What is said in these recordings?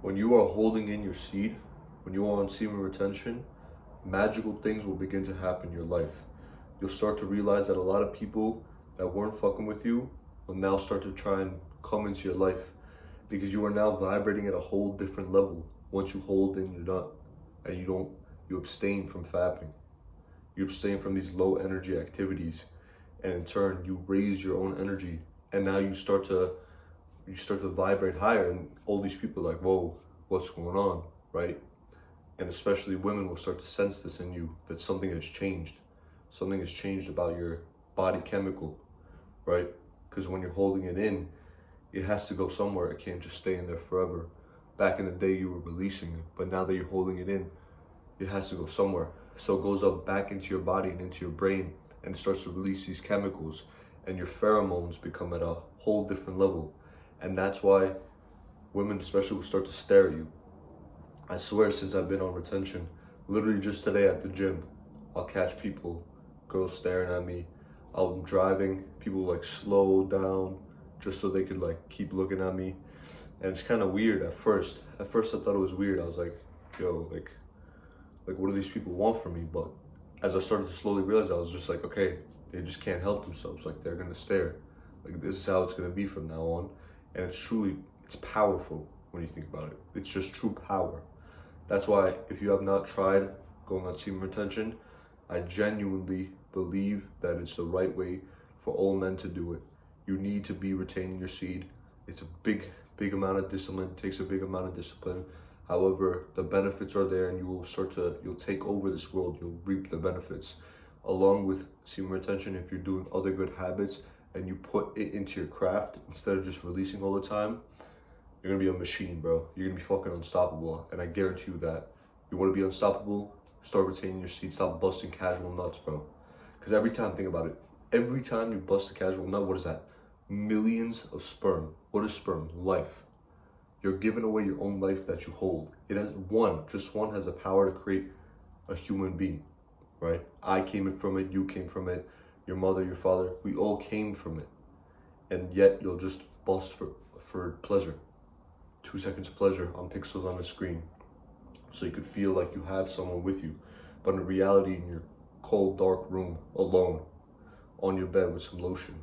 When you are holding in your seed, when you are on semen retention, magical things will begin to happen in your life. You'll start to realize that a lot of people that weren't fucking with you will now start to try and come into your life because you are now vibrating at a whole different level once you hold in your nut and you abstain from fapping. You abstain from these low energy activities, and in turn you raise your own energy, and now you start to vibrate higher, and all these people are like, whoa, what's going on, right? And especially women will start to sense this in you, that something has changed. Something has changed about your body chemical, right? Because when you're holding it in, it has to go somewhere. It can't just stay in there forever. Back in the day you were releasing it, but now that you're holding it in, it has to go somewhere. So it goes up back into your body and into your brain, and it starts to release these chemicals, and your pheromones become at a whole different level. And that's why women especially will start to stare at you. I swear, since I've been on retention, literally just today at the gym, I'll catch people, girls staring at me. I'm driving, people like slow down just so they could like keep looking at me. And it's kind of weird at first. At first I thought it was weird. I was like, yo, like what do these people want from me? But as I started to slowly realize, I was just like, okay, they just can't help themselves. Like, they're gonna stare. Like, this is how it's gonna be from now on. And it's powerful when you think about it. It's just true power. That's why if you have not tried going on semen retention, I genuinely believe that it's the right way for all men to do it. You need to be retaining your seed. It's a big amount of discipline. It takes a big amount of discipline. However, the benefits are there, and you'll take over this world. You'll reap the benefits. Along with semen retention, if you're doing other good habits and you put it into your craft instead of just releasing all the time, you're gonna be a machine, bro. You're gonna be fucking unstoppable. And I guarantee you that. You wanna be unstoppable? Start retaining your seed. Stop busting casual nuts, bro. Because every time, think about it. Every time you bust a casual nut, what is that? Millions of sperm. What is sperm? Life. You're giving away your own life that you hold. It has just one has the power to create a human being, right? I came from it, you came from it, your mother, your father, we all came from it. And yet you'll just bust for pleasure. 2 seconds of pleasure on pixels on the screen. So you could feel like you have someone with you. But in reality, in your cold, dark room, alone, on your bed with some lotion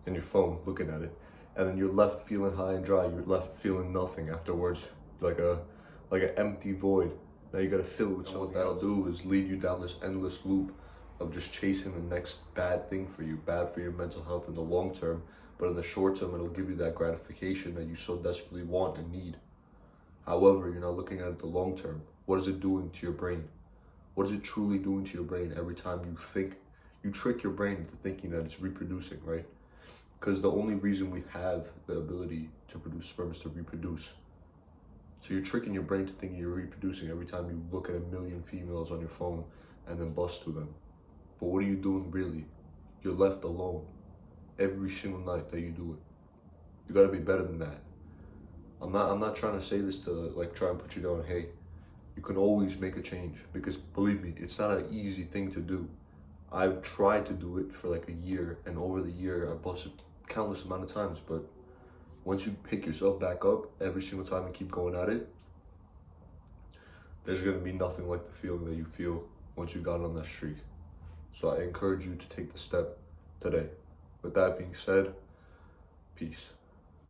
and your phone, looking at it. And then you're left feeling high and dry. You're left feeling nothing afterwards, like an empty void. Now you gotta fill it with something. What that'll do is lead you down this endless loop of just chasing the next bad thing for you, bad for your mental health in the long term. But in the short term, it'll give you that gratification that you so desperately want and need. However, you're not looking at it the long term. What is it doing to your brain? What is it truly doing to your brain every time you think? You trick your brain into thinking that it's reproducing, right? Because the only reason we have the ability to produce sperm is to reproduce. So you're tricking your brain to thinking you're reproducing every time you look at 1 million females on your phone and then bust to them. But what are you doing really? You're left alone every single night that you do it. You gotta be better than that. I'm not trying to say this to like try and put you down. Hey, you can always make a change, because believe me, it's not an easy thing to do. I've tried to do it for like a year, and over the year I busted countless amount of times, but once you pick yourself back up every single time and keep going at it, there's gonna be nothing like the feeling that you feel once you got on that streak. So I encourage you to take the step today. With that being said, peace.